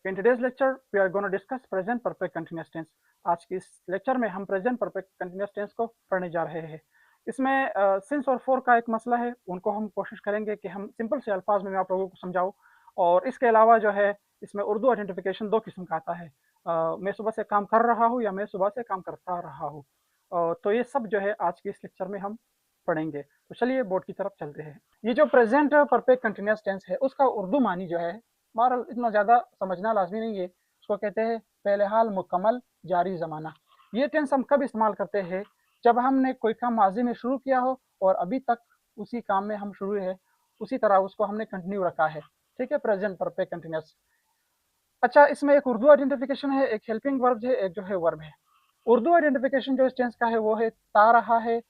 In today's lecture, we are going to discuss present perfect continuous tense. आज की इस lecture में हम प्रेजेंट परफेक्ट कंटिन्यूअस टेंस को पढ़ने जा रहे हैं। इसमें सिंस और फॉर का एक मसला है, उनको हम कोशिश करेंगे कि हम सिंपल से अल्फाज में मैं आप लोगों को समझाऊं। और इसके अलावा जो है इसमें उर्दू आइडेंटिफिकेशन दो किस्म का आता है। मैं सुबह से काम कर रहा हूँ या मैं सुबह से काम करता रहा हूँ। तो ये सब जो है आज के इस लेक्चर में हम पढ़ेंगे। तो चलिए बोर्ड की तरफ चलते हैं। ये जो प्रेजेंट परफेक्ट कंटिन्यूअस टेंस है उसका उर्दू मानी जो है, बहरहाल इतना ज़्यादा समझना लाजमी नहीं है। उसको कहते हैं पहले हाल मुकम्मल जारी ज़माना। ये टेंस हम कब इस्तेमाल करते हैं? जब हमने कोई काम माजी में शुरू किया हो और अभी तक उसी काम में हम शुरू है, उसी तरह उसको हमने कंटिन्यू रखा है। ठीक है, प्रेजेंट परफेक्ट कंटिन्यूअस। अच्छा, इसमें एक उर्दू आइडेंटिफिकेशन है, एक हेल्पिंग वर्ब है, एक जो है वर्ब है। उर्दू आइडेंटिफिकेशन जो इस टेंस का है वो है ता रहा है,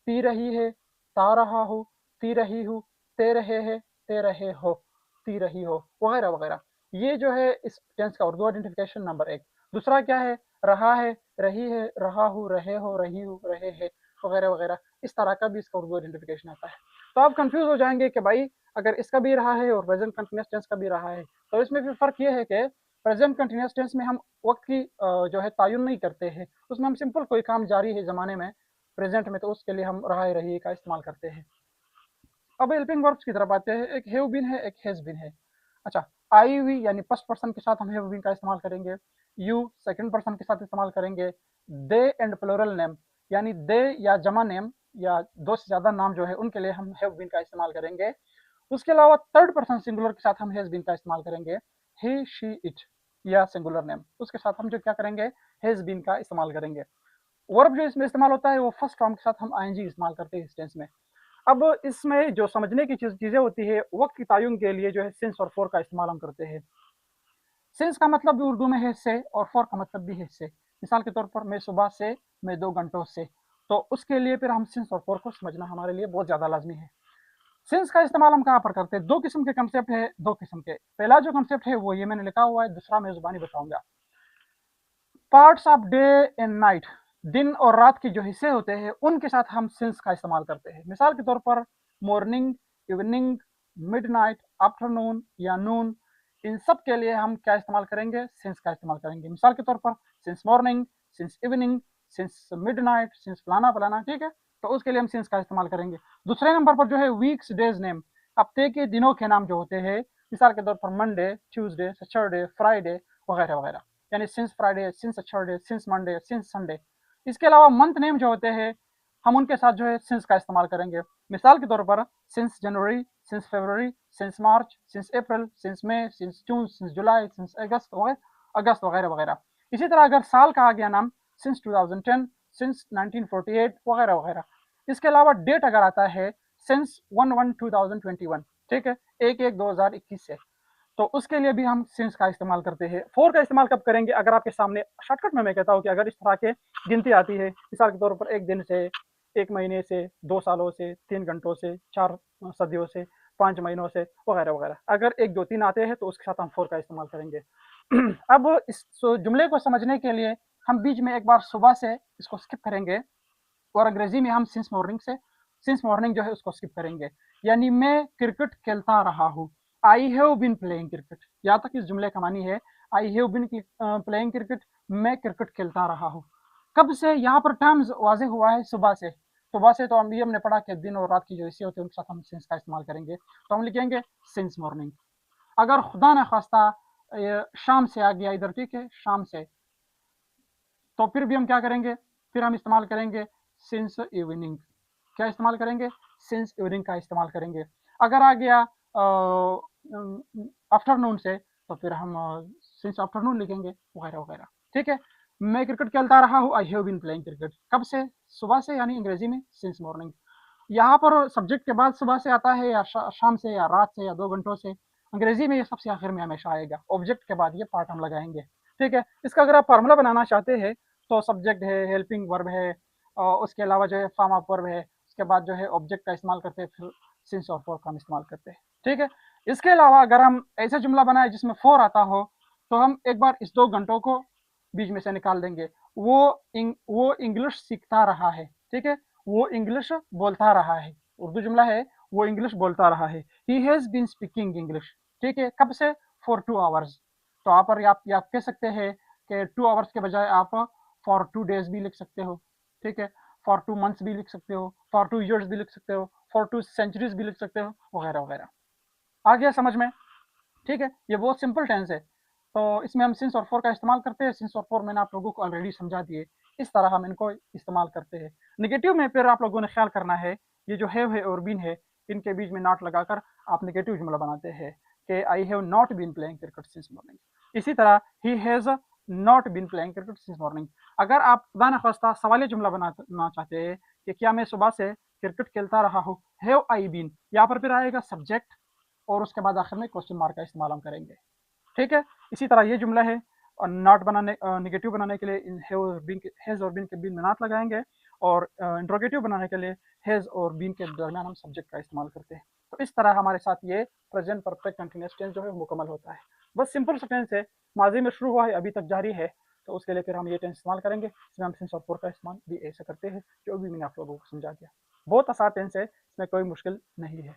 पी रही है, ता रहा हूँ, ती रही हूँ, ते रहे है, ते रहे हो, ती रही हो, वगैरह वगैरह। ये जो है इस टेंस का उर्दू आइडेंटिफिकेशन नंबर एक। दूसरा क्या है? रहा है, रही है, रहा हूँ, रहे हो, रही हूँ, रहे है, वगैरह वगैरह। इस तरह का भी इसका उर्दू आइडेंटिफिकेशन आता है। तो आप कंफ्यूज हो जाएंगे कि भाई अगर इसका भी रहा है और प्रेजेंट कंटिन्यूअस टेंस का भी रहा है, तो इसमें फिर फर्क ये है कि प्रेजेंट कंटिन्यूअस टेंस में हम वक्त की जो है तयन नहीं करते हैं। उसमें हम सिंपल कोई काम जारी है ज़माने में, प्रेजेंट में, तो उसके लिए हम रहा है, रही का इस्तेमाल करते हैं। अब हेल्पिंग वर्ब्स की तरफ आते हैं। एक हैव बीन है, एक हैज बीन है। अच्छा, आई हुई यानी फर्स्ट पर्सन के साथ हम हैव बीन का इस्तेमाल करेंगे। यू सेकंड पर्सन के साथ इस्तेमाल करेंगे। दे एंड प्लूरल नेम यानी दे या जमा नेम या दो से ज़्यादा नाम जो है उनके लिए हम हैव बीन का इस्तेमाल करेंगे। उसके अलावा थर्ड पर्सन सिंगुलर के साथ हम हैज बीन का इस्तेमाल करेंगे। ही, शी, इट या सिंगुलर नेम, उसके साथ हम जो क्या करेंगे, हैज बीन का इस्तेमाल करेंगे। वर्ब जो इसमें इस्तेमाल होता है वो फर्स्ट फॉर्म के साथ हम आईएनजी इस्तेमाल करते हैं इस टेंस में। अब इसमें जो समझने की चीजें होती है, वक्त की तयन के लिए जो है सिंस और फॉर का इस्तेमाल हम करते हैं। सिंस का मतलब भी उर्दू में है से, और फॉर का मतलब भी है से। मिसाल के तौर पर मैं सुबह से, मैं 2 घंटों से, तो उसके लिए फिर हम सिंस और फॉर को समझना हमारे लिए बहुत ज्यादा लाजमी है। सिंस का इस्तेमाल हम कहाँ पर करते हैं? दो किस्म के कंसेप्ट है, दो किस्म के। पहला जो कंसेप्ट है वो ये मैंने लिखा हुआ है, दूसरा मैं जुबानी बताऊंगा। Parts of day and night, दिन और रात के जो हिस्से होते हैं उनके साथ हम सिंस का इस्तेमाल करते हैं। मिसाल के तौर पर मॉर्निंग, इवनिंग, मिडनाइट, आफ्टरनून या नून, इन सब के लिए हम क्या इस्तेमाल करेंगे? सिंस का इस्तेमाल करेंगे। मिसाल के तौर पर since morning, since evening, since midnight, since फलाना फलाना। ठीक है, तो उसके लिए हम सिंस का इस्तेमाल करेंगे। दूसरे नंबर पर जो है वीक्स, डेज नेम, हफ्ते के दिनों के नाम जो होते हैं, मिसाल के तौर पर मंडे, ट्यूसडे, सैटरडे, फ्राइडे, वगैरह वगैरह। यानी since Friday, since Saturday, since Monday, since Sunday. इसके अलावा मंथ नेम जो होते हैं हम उनके साथ जो है सिंस का इस्तेमाल करेंगे। मिसाल के तौर पर since January, since February, since March, since April, since May, since June, since July, since August वगैरह वगैरह। इसी तरह अगर साल का आ गया नाम, सिंस 2010, सिंस 1948, वगैरह वगैरह। इसके अलावा डेट अगर आता है, सिंस 1/1/2021, ठीक है, 1/1/2021 से, तो उसके लिए भी हम सिंस का इस्तेमाल करते हैं। फोर का इस्तेमाल कब करेंगे? अगर आपके सामने शॉर्टकट में मैं कहता हूँ कि अगर इस तरह के गिनती आती है, मिसाल के तौर पर एक दिन से, 1 महीने से, 2 सालों से, 3 घंटों से, 4 सदियों से, 5 महीनों से, वगैरह वगैरह, अगर 1 2 3 आते हैं तो उसके साथ हम फोर का इस्तेमाल करेंगे। अब इस जुमले को समझने के लिए हम बीच में एक बार सुबह से इसको स्किप करेंगे और अंग्रेजी में हम सिंस मॉर्निंग से, सिंस मॉर्निंग जो है उसको स्किप करेंगे। यानी मैं क्रिकेट खेलता रहा हूँ। I have been playing cricket, यहाँ तक इस जुमले का मानी है। I have been playing cricket, मैं क्रिकेट खेलता रहा हूँ। कब से? यहाँ पर टर्म्स वाजे हुआ है सुबह से। सुबह से तो हम ये हमने पढ़ा कि दिन और रात की जो हिस्से होते हैं उनके साथ हम सिंस का इस्तेमाल करेंगे, तो हम लिखेंगे सिंस मॉर्निंग। अगर खुदा न खास्ता शाम से आ गया इधर, ठीक है, शाम से, तो फिर भी हम क्या करेंगे? फिर हम इस्तेमाल करेंगे सिंस इवनिंग। क्या इस्तेमाल करेंगे? सिंस इवनिंग का इस्तेमाल करेंगे। अगर आ गया आफ्टरनून से, तो फिर हम सिंस आफ्टरनून लिखेंगे, वगैरह वगैरह। ठीक है, मैं क्रिकेट खेलता रहा हूँ, I have been playing cricket. कब से? सुबह से, यानी अंग्रेजी में सिंस मॉर्निंग। यहाँ पर सब्जेक्ट के बाद सुबह से आता है या शाम से या रात से या 2 घंटों से, अंग्रेजी में ये सबसे आखिर में हमेशा आएगा। ऑब्जेक्ट के बाद ये पार्ट हम लगाएंगे। ठीक है, इसका अगर आप फार्मूला बनाना चाहते हैं तो सब्जेक्ट है, हेल्पिंग वर्ब है, और उसके अलावा जो है फॉर्म ऑफ वर्ब है, उसके बाद जो है ऑब्जेक्ट का इस्तेमाल करते हैं, फिर सिंस और फॉर का हम इस्तेमाल करते हैं। ठीक है, इसके अलावा अगर हम ऐसे जुमला बनाए जिसमें फॉर आता हो, तो हम एक बार इस 2 घंटों को बीच में से निकाल देंगे। वो इंग्लिश सीखता रहा है। ठीक है, वो इंग्लिश बोलता रहा है। उर्दू जुमला है, वो इंग्लिश बोलता रहा है। He has been speaking English. ठीक है, कब से? For 2 hours. तो यहाँ पर आप कह सकते हैं कि 2 आवर्स के बजाय आप फॉर 2 डेज भी लिख सकते हो, ठीक है? फॉर 2 मंथ्स भी लिख सकते हो, फॉर 2 ईयर्स भी लिख सकते हो, फॉर 2 सेंचुरीज भी लिख सकते हो, वगैरह वगैरह। आ गया समझ में? ठीक है, ये बहुत सिंपल टेंस है। तो इसमें हम सिंस और फॉर का इस्तेमाल करते हैं। सिंस और फॉर मैंने आप लोगों को ऑलरेडी समझा दिए, इस तरह हम इनको इस्तेमाल करते हैं। नेगेटिव में फिर आप लोगों ने ख्याल करना है, ये जो हैव है और बीन है, इनके बीच में नॉट लगाकर आप नेगेटिव जुमला बनाते हैं कि I have not been playing cricket since morning. इसी तरह he has not been playing cricket since morning. अगर आप खुदा न खास्ता सवालिया जुमला बनाना चाहते हैं कि क्या मैं सुबह से क्रिकेट खेलता रहा हूँ, हैव आई बीन, यहाँ पर फिर आएगा सब्जेक्ट और उसके बाद आखिर में क्वेश्चन मार्क का इस्तेमाल हम करेंगे, ठीक है? इसी तरह ये जुमला है, और नॉट बनाने नेगेटिव बनाने के लिए हैज़ और बीन के बीच में नॉट लगाएंगे, और इंट्रोगेटिव बनाने के लिए हैज़ और बीन के दरमियान हम सब्जेक्ट का इस्तेमाल करते हैं। तो इस तरह हमारे साथ ये प्रेजेंट परफेक्ट कंटिन्यूअस टेंस जो है मुकम्मल होता है। बस सिंपल सा टेंस है, माजी में शुरू हुआ है, अभी तक जारी है, तो उसके लिए फिर हम ये टेंस इस्तेमाल करेंगे। इसमें हम सिंस और फोर का इस्तेमाल भी ऐसे करते हैं, जो भी मैंने आप लोगों को समझा दिया। बहुत आसान टेंस है, इसमें कोई मुश्किल नहीं है।